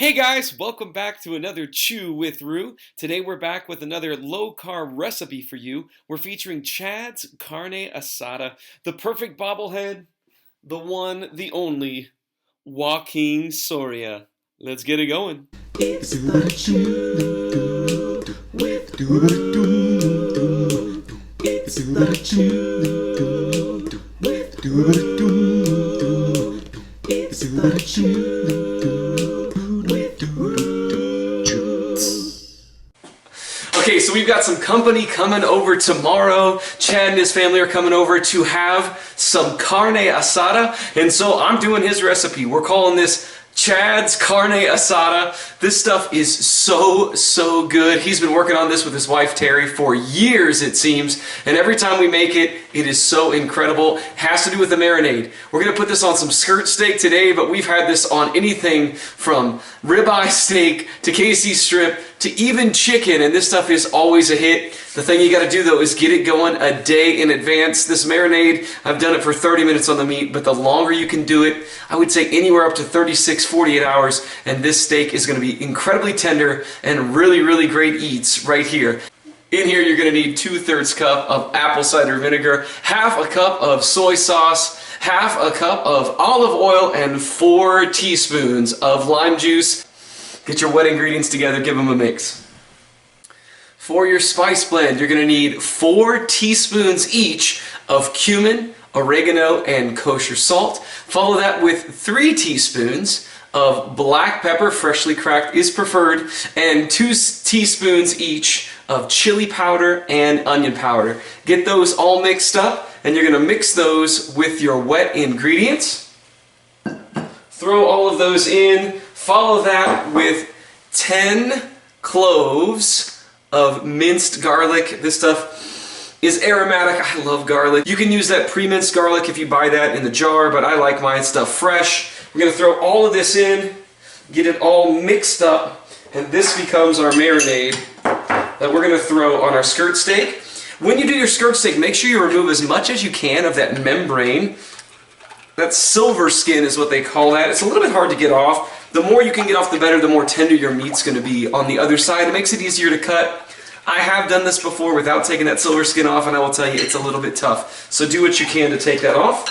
Hey guys, welcome back to another Chew with Rew. Today we're back with another low-carb recipe for you. We're featuring Chad's Carne Asada, the perfect bobblehead, the one, the only, Joakim Soria. Let's get it going. It's the Chew with Rew. It's the Chew with Rew. It's the Chew with Rew. Okay, so we've got some company coming over tomorrow. Chad and his family are coming over to have some carne asada, and so I'm doing his recipe. We're calling this Chad's Carne Asada. This stuff is so good. He's been working on this with his wife Terry for years, it seems, and every time we make it, it is so incredible. Has to do with the marinade. We're gonna put this on some skirt steak today, but we've had this on anything from ribeye steak to KC strip to even chicken, and this stuff is always a hit. The thing you gotta do though is get it going a day in advance. This marinade, I've done it for 30 minutes on the meat, but the longer you can do it, I would say anywhere up to 36, 48 hours, and this steak is gonna be incredibly tender and really great eats right here. In here you're gonna need 2/3 cup of apple cider vinegar, half a cup of soy sauce, half a cup of olive oil, and 4 teaspoons of lime juice. Get your wet ingredients together, give them a mix. For your spice blend, you're gonna need 4 teaspoons each of cumin, oregano, and kosher salt. Follow that with 3 teaspoons of black pepper, freshly cracked is preferred, and 2 teaspoons each of chili powder and onion powder. Get those all mixed up, and you're gonna mix those with your wet ingredients. Throw all of those in. Follow that with 10 cloves of minced garlic. This stuff is aromatic. I love garlic. You can use that pre-minced garlic if you buy that in the jar, but I like mine stuff fresh. We're gonna throw all of this in, get it all mixed up, and this becomes our marinade that we're gonna throw on our skirt steak. When you do your skirt steak, make sure you remove as much as you can of that membrane. That silver skin is what they call that. It's a little bit hard to get off. The more you can get off, the better, the more tender your meat's gonna be on the other side. It makes it easier to cut. I have done this before without taking that silver skin off, and I will tell you, it's a little bit tough. So do what you can to take that off.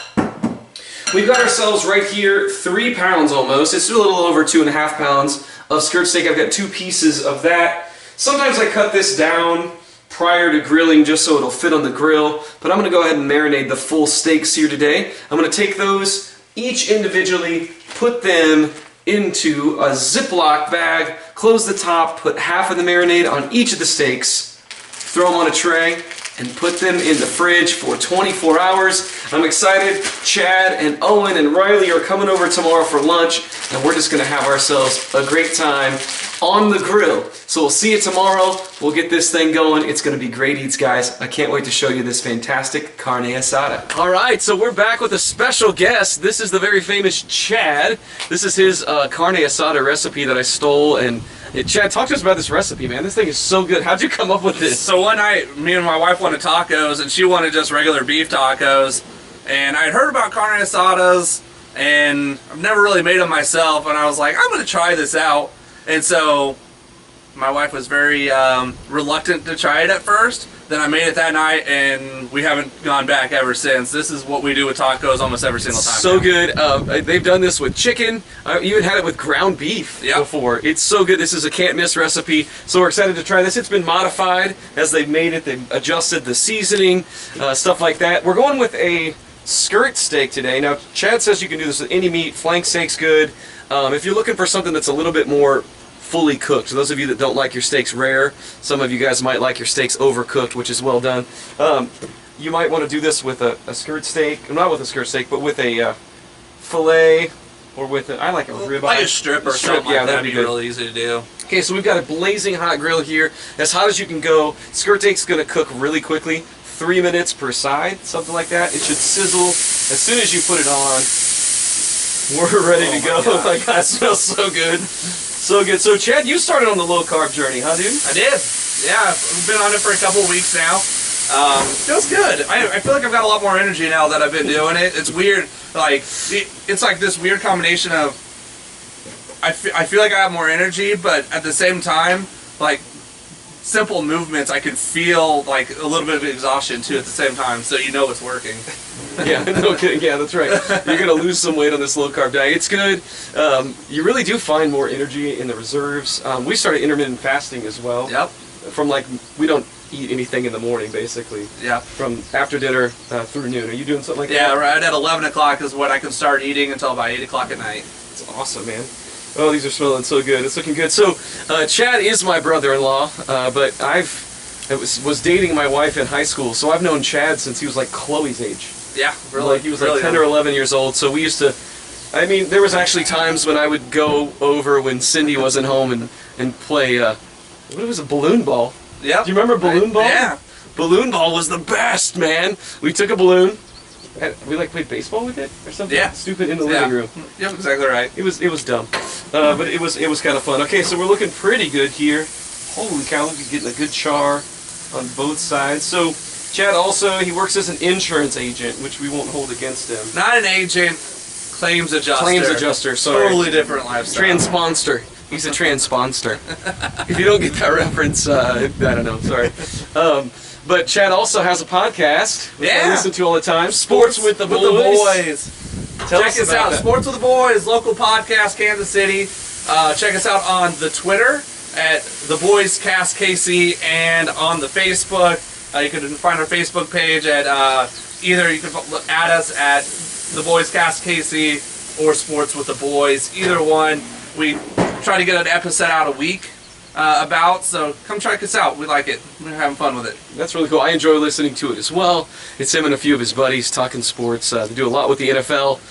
We've got ourselves right here 3 pounds almost. It's a little over 2.5 pounds of skirt steak. I've got 2 pieces of that. Sometimes I cut this down prior to grilling just so it'll fit on the grill, but I'm gonna go ahead and marinate the full steaks here today. I'm gonna take those each individually, put them into a Ziploc bag, close the top, put half of the marinade on each of the steaks, throw them on a tray, and put them in the fridge for 24 hours. I'm excited. Chad and Owen and Riley are coming over tomorrow for lunch, and we're just gonna have ourselves a great time on the grill. So we'll see you tomorrow. We'll get this thing going. It's gonna be great eats, guys. I can't wait to show you this fantastic carne asada. All right, so we're back with a special guest. This is the very famous Chad. This is his carne asada recipe that I stole, and Chad, talk to us about this recipe, man. This thing is so good. How'd you come up with this? So one night, me and my wife wanted tacos, and she wanted just regular beef tacos. And I had heard about carne asadas, and I've never really made them myself. And I was like, I'm going to try this out. And so my wife was very reluctant to try it at first. Then I made it that night, and we haven't gone back ever since. This is what we do with tacos almost every single time. So good. They've done this with chicken. I even had it with ground beef before. It's so good. This is a can't-miss recipe. So we're excited to try this. It's been modified as they've made it. They've adjusted the seasoning, stuff like that. We're going with a skirt steak today. Now, Chad says you can do this with any meat. Flank steak's good. If you're looking for something that's a little bit more fully cooked. So those of you that don't like your steaks rare, some of you guys might like your steaks overcooked, which is well done. You might want to do this with a skirt steak, not with a skirt steak, but with a fillet, or with a, I like a ribeye. Like a strip or something like that. That'd be good. really easy to do. Okay, so we've got a blazing hot grill here, as hot as you can go. Skirt steak's going to cook really quickly, 3 minutes per side, something like that. It should sizzle as soon as you put it on. We're ready to go. Oh my God, it smells so good. So good. So Chad, you started on the low-carb journey, huh, dude? I did. Yeah, I've been on it for a couple weeks now. Feels good. I feel like I've got a lot more energy now that I've been doing it. It's weird. Like, it's like this weird combination of I feel like I have more energy, but at the same time, like simple movements, I can feel like a little bit of exhaustion too at the same time. So you know it's working. Yeah, no kidding. Yeah, that's right. You're gonna lose some weight on this low carb diet. It's good. You really do find more energy in the reserves. We started intermittent fasting as well. Yep. From like we don't eat anything in the morning basically. Yeah. From after dinner through noon. Are you doing something like that? Yeah, right at 11 o'clock is when I can start eating until about 8 o'clock at night. It's awesome, man. Oh, these are smelling so good. It's looking good. So, Chad is my brother-in-law, but I was dating my wife in high school, so I've known Chad since he was like Chloe's age. Yeah, really. Like he was really like 10 or 11 years old. So we used to. I mean, there was actually times when I would go over when Cindy wasn't home and play. What was it? Balloon ball. Yeah. Do you remember balloon ball? Yeah. Balloon ball was the best, man. We took a balloon. We like played baseball with it or something. Yeah. Stupid in the living room. Yep, exactly right. It was dumb, but it was kind of fun. Okay, so we're looking pretty good here. Holy cow, look, getting a good char on both sides. So Chad also, he works as an insurance agent, which we won't hold against him. Not an agent, claims adjuster. Claims adjuster, sorry. Totally different lifestyle. Transponster. He's a transponster. If you don't get that reference, I don't know, sorry. But Chad also has a podcast, which I listen to all the time. Sports with the Boys. Check us out. Sports with the Boys, local podcast, Kansas City. Check us out on the Twitter at The Boys Cast KC and on the Facebook. You can find our Facebook page at either you can add us at The Boys Cast KC or Sports with the Boys. Either one. We try to get an episode out a week. So come check us out. We like it. We're having fun with it. That's really cool. I enjoy listening to it as well. It's him and a few of his buddies talking sports. They do a lot with the NFL.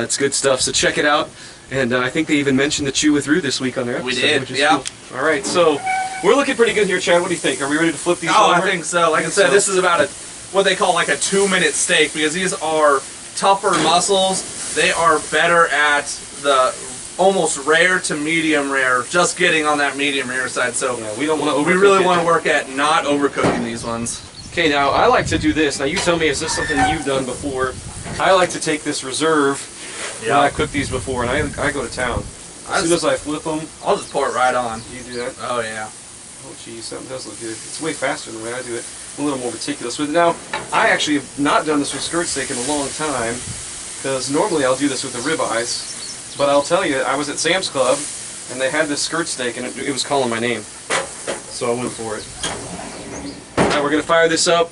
It's good stuff, so check it out. And I think they even mentioned the Chew with Rue this week on their episode. We did, which is yeah. Cool. All right, so we're looking pretty good here, Chad. What do you think? Are we ready to flip these Oh, over? I think so. Like I said, this is about what they call like a 2-minute steak because these are tougher muscles. They are better at the almost rare to medium rare, just getting on that medium rare side. So yeah, we don't want to overcook we really it. want to work at not overcooking these ones. Okay, now I like to do this. Now you tell me, is this something you've done before? I like to take this reserve when I cooked these before, and I go to town. As soon as I flip them, I'll just pour it right on. you do that. Oh yeah. Oh geez, something does look good. It's way faster than the way I do it. I'm a little more meticulous with it. Now, I actually have not done this with skirt steak in a long time, because normally I'll do this with the ribeyes. But I'll tell you, I was at Sam's Club, and they had this skirt steak, and it was calling my name. So I went for it. Now we're going to fire this up.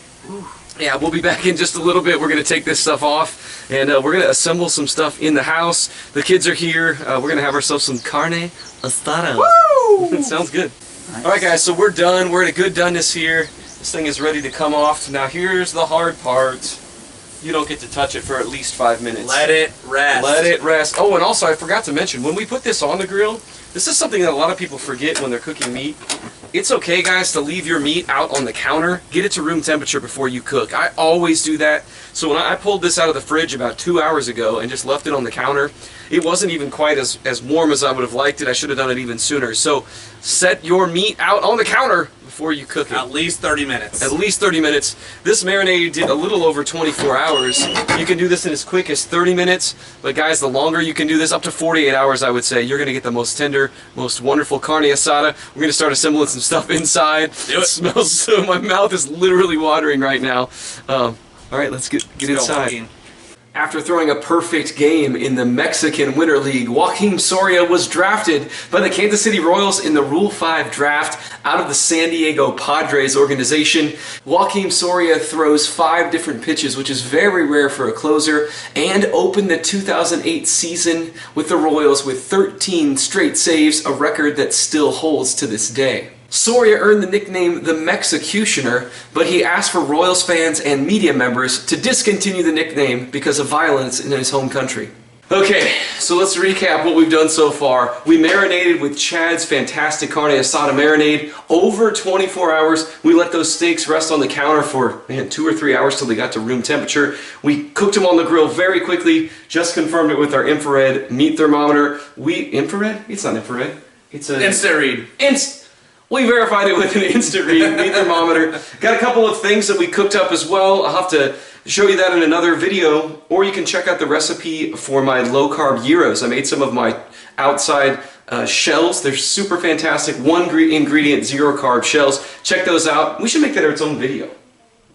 Yeah, we'll be back in just a little bit. We're going to take this stuff off, and we're going to assemble some stuff in the house. The kids are here. We're going to have ourselves some Carne Asada. Woo! It sounds good. Nice. All right, guys, so we're done. We're at a good doneness here. This thing is ready to come off. Now here's the hard part. You don't get to touch it for at least 5 minutes. Let it rest. Let it rest. Oh, and also I forgot to mention, when we put this on the grill, this is something that a lot of people forget when they're cooking meat. It's okay, guys, to leave your meat out on the counter. Get it to room temperature before you cook. I always do that. So when I pulled this out of the fridge about 2 hours ago and just left it on the counter, it wasn't even quite as warm as I would have liked it. I should have done it even sooner. So set your meat out on the counter before you cook it. At least 30 minutes. At least 30 minutes. This marinade did a little over 24 hours. You can do this in as quick as 30 minutes, but guys, the longer you can do this, up to 48 hours, I would say, you're going to get the most tender, most wonderful carne asada. We're going to start assembling some stuff inside. Do it. It smells so, my mouth is literally watering right now. All right, let's get inside. Joakim. After throwing a perfect game in the Mexican Winter League, Joakim Soria was drafted by the Kansas City Royals in the Rule 5 draft out of the San Diego Padres organization. Joakim Soria throws 5 different pitches, which is very rare for a closer, and opened the 2008 season with the Royals with 13 straight saves, a record that still holds to this day. Soria earned the nickname the Mexicutioner, but he asked for Royals fans and media members to discontinue the nickname because of violence in his home country. Okay, so let's recap what we've done so far. We marinated with Chad's fantastic carne asada marinade over 24 hours. We let those steaks rest on the counter for 2 or 3 hours till they got to room temperature. We cooked them on the grill very quickly, just confirmed it with our infrared meat thermometer. Infrared? It's not infrared. It's a Instant read. We verified it with an instant read meat thermometer. Got a couple of things that we cooked up as well. I'll have to show you that in another video, or you can check out the recipe for my low-carb gyros. I made some of my outside shells. They're super fantastic. One ingredient, 0 carb shells. Check those out. We should make that its own video.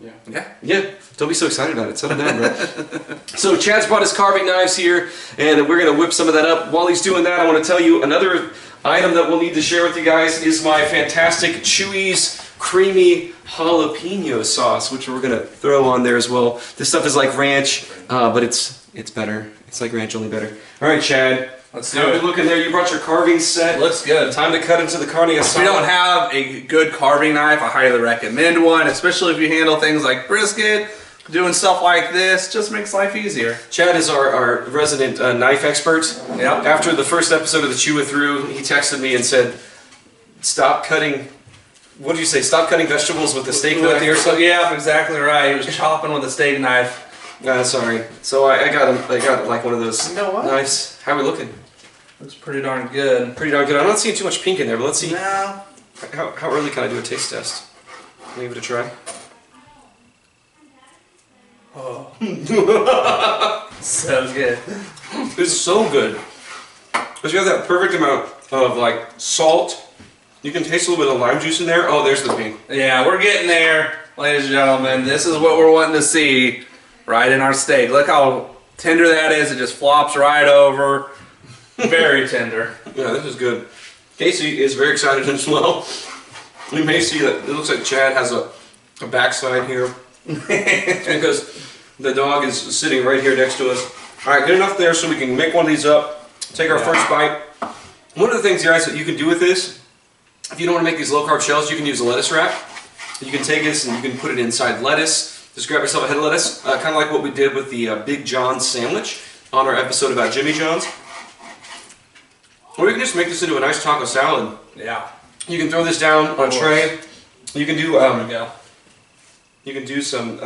Yeah. Don't be so excited about it. Settle down, bro. So Chad's brought his carving knives here, and we're going to whip some of that up. While he's doing that, I want to tell you another item that we'll need to share with you guys is my fantastic Chewy's creamy jalapeno sauce, which we're going to throw on there as well. This stuff is like ranch, but it's better. It's like ranch, only better. All right, Chad. Let's do How it. we looking there? You brought your carving set. Looks good. Time to cut into the carne asada. If you don't have a good carving knife, I highly recommend one, especially if you handle things like brisket, doing stuff like this, just makes life easier. Chad is our resident knife expert. Yep. After the first episode of the Chew With Through, he texted me and said, stop cutting, what did you say, stop cutting vegetables with a steak knife or something? Yeah, exactly right. He was chopping with a steak knife. Sorry. So I got like one of those You know what? knives. How are we looking? Looks pretty darn good. Pretty darn good. I'm not seeing too much pink in there, but let's see. No. How early can I do a taste test? Can I give it a try? Oh. So good. It's so good. Because you have that perfect amount of like salt. You can taste a little bit of lime juice in there. Oh, there's the pink. Yeah, we're getting there, ladies and gentlemen. This is what we're wanting to see right in our steak. Look how tender that is. It just flops right over. Very tender. Yeah, this is good. Casey is very excited as well. You may see that it looks like Chad has a backside here. It's because the dog is sitting right here next to us. All right, good enough there so we can make one of these up, take our first bite. One of the things, guys, that you can do with this, if you don't want to make these low-carb shells, you can use a lettuce wrap. You can take this and you can put it inside lettuce. Just grab yourself a head of lettuce, kind of like what we did with the Big John's sandwich on our episode about Jimmy John's. Or you can just make this into a nice taco salad. Yeah. You can throw this down on a tray. You can do There we go. you can do some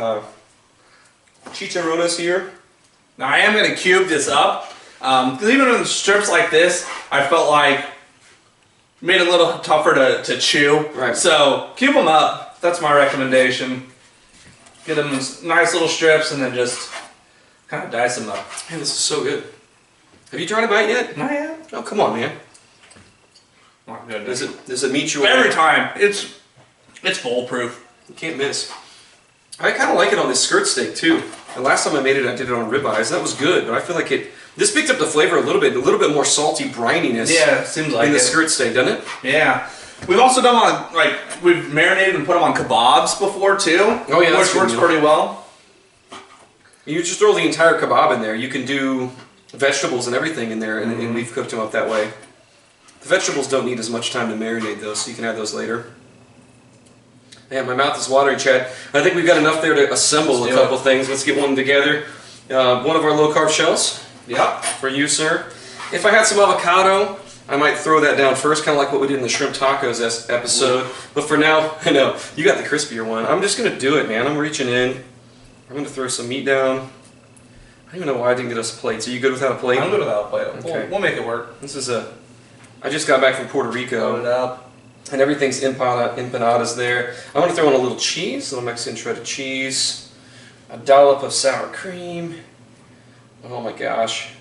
chicharrones here. Now I am going to cube this up. Because even in strips like this, I felt like made it a little tougher to chew. Right. So cube them up. That's my recommendation. Get them in nice little strips and then just kind of dice them up. Man, this is so good. Have you tried a bite yet? Not yet. Oh, come on, man. My goodness. Does it meet you Every time. It's foolproof. You can't miss. I kind of like it on this skirt steak too. The last time I made it, I did it on ribeyes. That was good, but I feel like this picked up the flavor a little bit more salty brininess. Yeah, it seems like in the it. skirt steak, doesn't it? Yeah. We've also done we've marinated and put them on kebabs before too. Oh yeah, that's which works good. pretty well. You just throw the entire kebab in there. You can do vegetables and everything in there, and we've cooked them up that way. The vegetables don't need as much time to marinate though, so you can add those later. Man, my mouth is watering, Chad. I think we've got enough there to assemble a couple things. Let's get one together. One of our low-carb shells. Yep. For you, sir. If I had some avocado, I might throw that down first, kind of like what we did in the shrimp tacos episode. But for now, I know, you got the crispier one. I'm just going to do it, man. I'm reaching in. I'm going to throw some meat down. I don't even know why I didn't get us plates. Are you good without a plate? I'm good without a plate. Okay. We'll make it work. This is I just got back from Puerto Load it Rico, up. and everything's empanadas there. I'm going to throw in a little cheese, a little Mexican shredded cheese, a dollop of sour cream. Oh my gosh.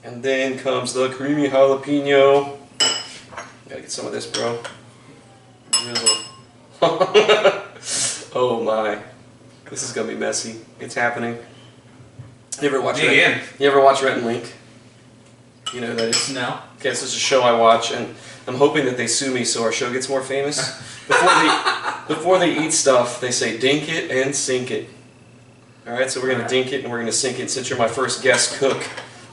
And then comes the creamy jalapeno. Gotta get some of this, bro. Oh my. This is gonna be messy. It's happening. You ever watch Rhett and Link? You know who that is? No. Okay, this is a show I watch, and I'm hoping that they sue me so our show gets more famous. Before they eat stuff, they say dink it and sink it. Alright, so we're gonna dink it and we're gonna sink it since you're my first guest cook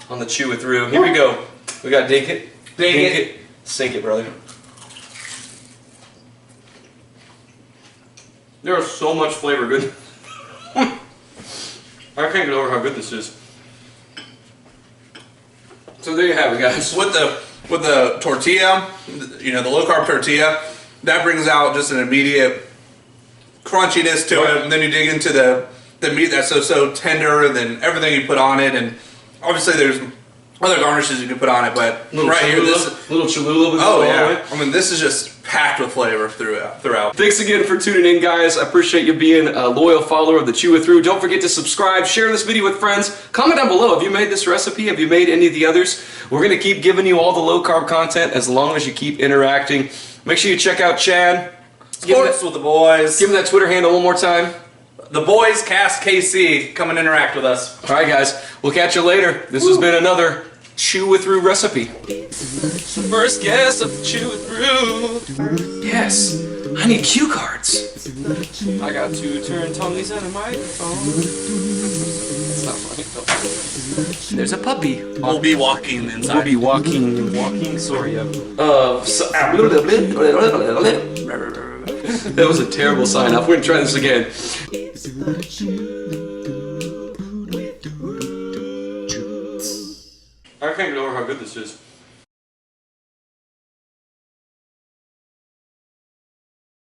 on the Chew With Rew. Here we go. We got dink it, sink it, brother. There is so much flavor, good. I can't get over how good this is. So there you have it, guys. With the tortilla, you know, the low carb tortilla, that brings out just an immediate crunchiness to it, and then you dig into the meat that's so tender, and then everything you put on it, and obviously there's other garnishes you can put on it, but right here, little Cholula. Oh yeah, I mean this is just packed with flavor throughout. Thanks again for tuning in, guys. I appreciate you being a loyal follower of the Chew It Through. Don't forget to subscribe, share this video with friends. Comment down below, have you made this recipe? Have you made any of the others? We're going to keep giving you all the low-carb content as long as you keep interacting. Make sure you check out Chad. Sports with the boys. Give him that Twitter handle one more time. The boys cast KC. Come and interact with us. All right, guys. We'll catch you later. This has been another Chew It Through recipe. First guest of Chew It Through. Yes, I need cue cards. I got 2 turntablies and a microphone. That's not funny. There's a puppy. We'll be walking inside. We'll be walking Soria. That was a terrible sign off. We're gonna try this again. I can't get over how good this is.